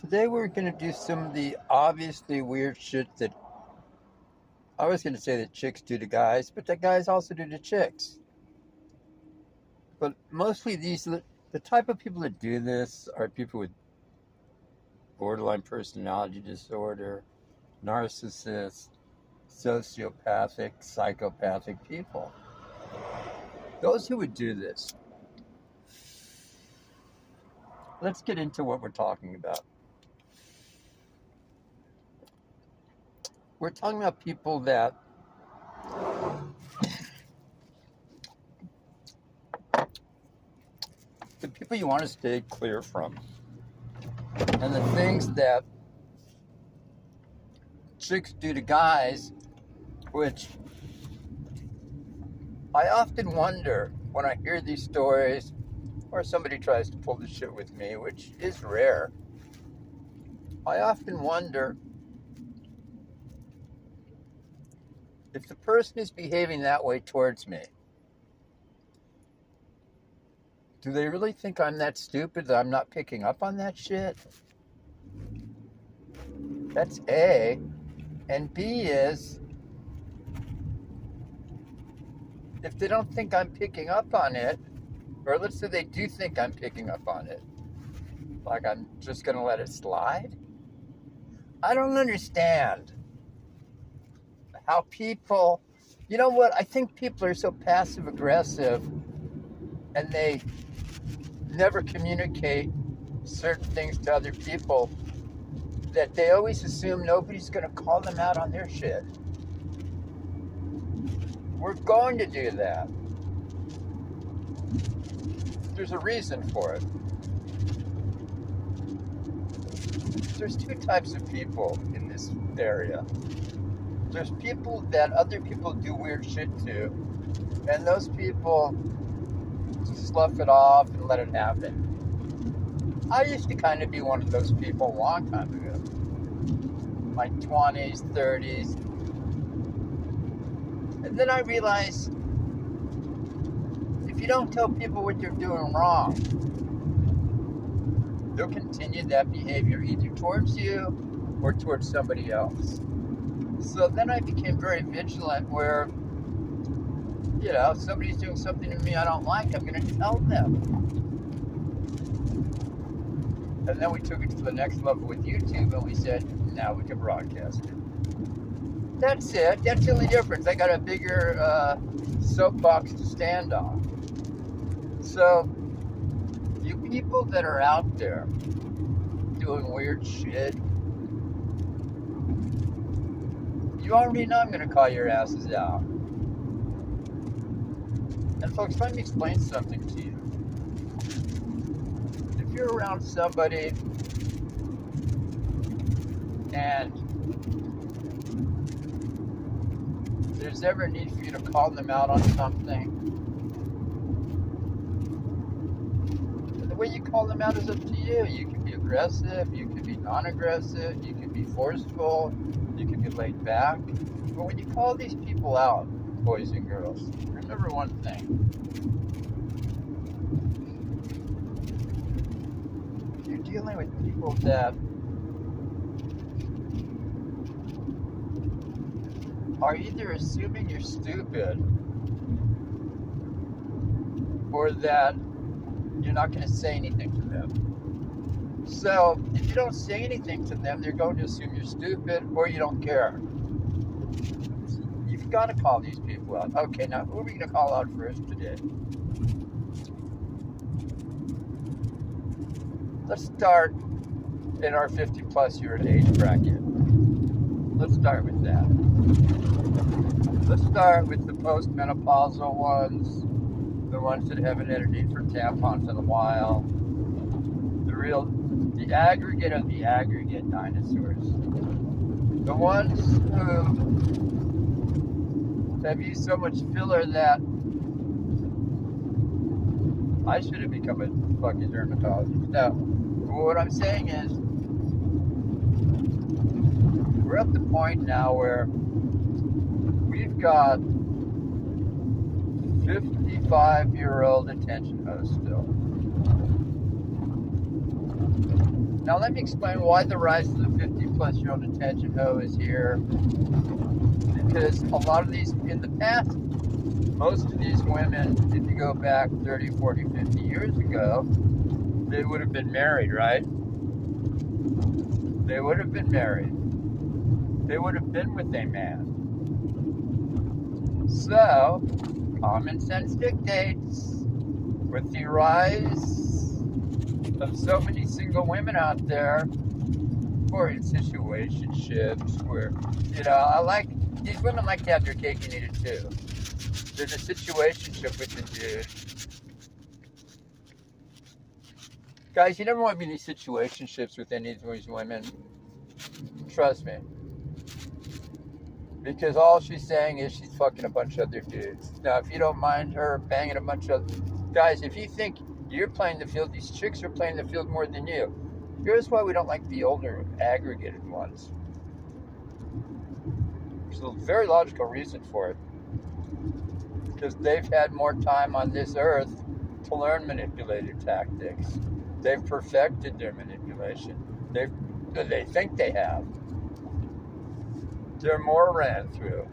Today we're going to do some of the obviously weird shit that I was going to say that chicks do to guys, but that guys also do to chicks. But mostly the type of people that do this are people with borderline personality disorder, narcissists, sociopathic, psychopathic people. Those who would do this. Let's get into what we're talking about. We're talking about people that the people you want to stay clear from. And the things that chicks do to guys, which I often wonder when I hear these stories or somebody tries to pull this shit with me, which is rare. I often wonder if the person is behaving that way towards me. Do they really think I'm that stupid that I'm not picking up on that shit? That's A. And B is, if they don't think I'm picking up on it, or let's say they do think I'm picking up on it, like I'm just going to let it slide? I don't understand how people, you know what, I think people are so passive aggressive and they never communicate certain things to other people that they always assume nobody's going to call them out on their shit. We're going to do that. There's a reason for it. There's two types of people in this area. There's people that other people do weird shit to, and those people just slough it off and let it happen. I used to kind of be one of those people a long time ago. My 20s, 30s. And then I realized if you don't tell people what they're doing wrong, they'll continue that behavior either towards you or towards somebody else. So then I became very vigilant where, you know, if somebody's doing something to me I don't like, I'm going to tell them. And then we took it to the next level with YouTube and we said, now we can broadcast it. That's it. That's the only difference. I got a bigger soapbox to stand on. So, you people that are out there doing weird shit, you already know I'm going to call your asses out. And folks, let me explain something to you. If you're around somebody and there's ever a need for you to call them out on something, the way you call them out is up to you. You can be aggressive, you can be non-aggressive, you can be forceful, you can be laid back. But when you call these people out, boys and girls, remember one thing. You're dealing with people that are either assuming you're stupid or that you're not going to say anything to them. So if you don't say anything to them, they're going to assume you're stupid or you don't care. You've got to call these people out. Okay, now who are we going to call out first today? Let's start in our 50 plus year age bracket. Let's start with that. Let's start with the postmenopausal ones, the ones that haven't had a need for tampons in a while, the aggregate of the aggregate dinosaurs. The ones who have used so much filler that I should have become a fucking dermatologist. No, what I'm saying is, we're at the point now where we've got 55-year-old attention hosts still. Now let me explain why the rise of the 50-plus-year-old attention hoe is here. Because a lot of these, in the past, most of these women, if you go back 30, 40, 50 years ago, they would have been married, right? They would have been married. They would have been with a man. So, common sense dictates, with the rise of so many single women out there, or in situationships, where, these women like to have their cake and eat it too. There's a situationship with the dude. Guys, you never want to be in these situationships with any of these women. Trust me. Because all she's saying is she's fucking a bunch of other dudes. Now, if you don't mind her banging a bunch of... Guys, if you think you're playing the field, these chicks are playing the field more than you. Here's why we don't like the older, aggregated ones. There's a very logical reason for it. Because they've had more time on this earth to learn manipulative tactics. They've perfected their manipulation. They think they have. They're more ran through.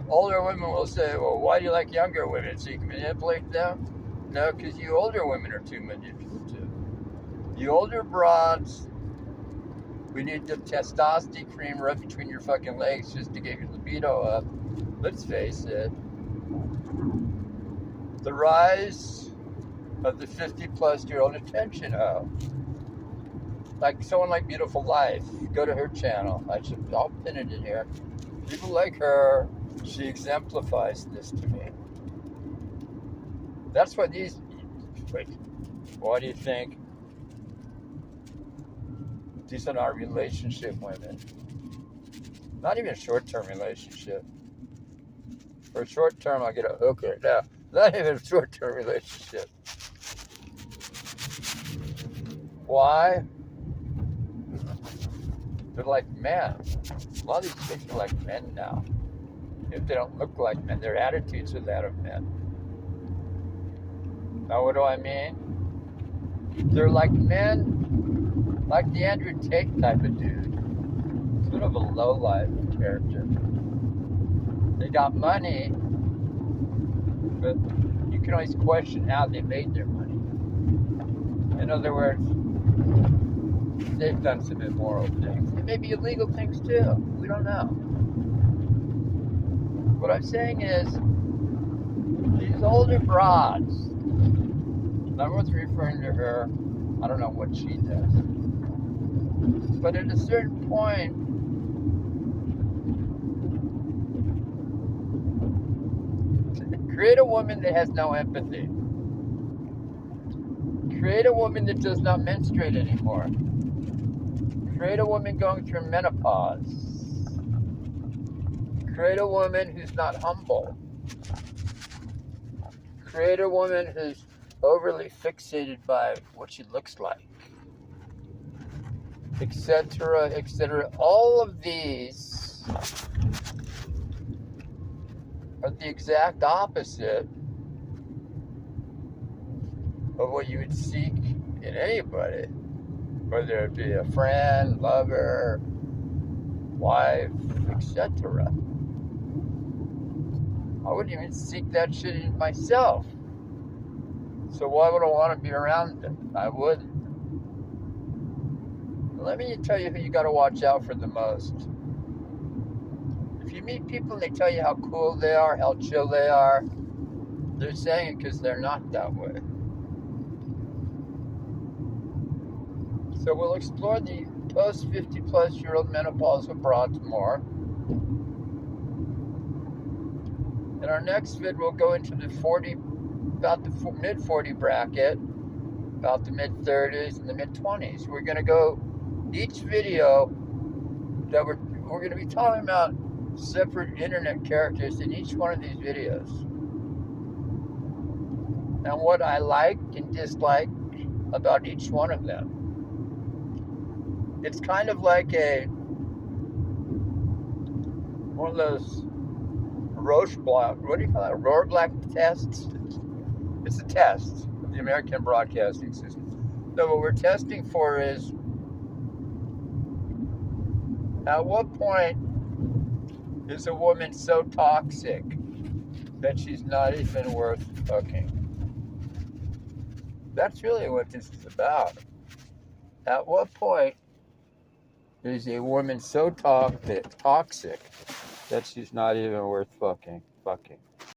Older women will say, well, why do you like younger women? So you can manipulate them? No, because you older women are too manipulative. You older broads, we need the testosterone cream right between your fucking legs just to get your libido up. Let's face it. The rise of the 50-plus-year-old attention hoe. Like someone like Beautiful Life. Go to her channel. I'll pin it in here. People like her, she exemplifies this to me. That's what these... Wait, what do you think? These are not relationship women. Not even a short-term relationship. For a short-term, I'll get a hooker. No, not even a short-term relationship. Why? They're like men. A lot of these chicks are like men now. If they don't look like men, their attitudes are that of men. Now, what do I mean? They're like men, like the Andrew Tate type of dude. Sort of a low-life character. They got money, but you can always question how they made their money. In other words, they've done some immoral things. It may be illegal things too. We don't know. What I'm saying is, these older broads, I was referring to her, I don't know what she does. But at a certain point, create a woman that has no empathy. Create a woman that does not menstruate anymore. Create a woman going through menopause. Create a woman who's not humble. Create a woman who's overly fixated by what she looks like, etc., etc. All of these are the exact opposite of what you would seek in anybody, whether it be a friend, lover, wife, etc. I wouldn't even seek that shit in myself. So why would I want to be around it? I wouldn't. Let me tell you who you got to watch out for the most. If you meet people and they tell you how cool they are, how chill they are, they're saying it because they're not that way. So we'll explore the post-50-plus-year-old menopausal broads more. In our next vid, we'll go into the about the mid-40 bracket, about the mid-30s and the mid-20s. We're going to go, each video that we're going to be talking about separate internet characters in each one of these videos. And what I like and dislike about each one of them. It's kind of like one of those Roche block, what do you call it? Rohrblatt tests? it's a test of the American broadcasting system. No, what we're testing for is, at what point is a woman so toxic that she's not even worth fucking? That's really what this is about. At what point is a woman so toxic that she's not even worth fucking?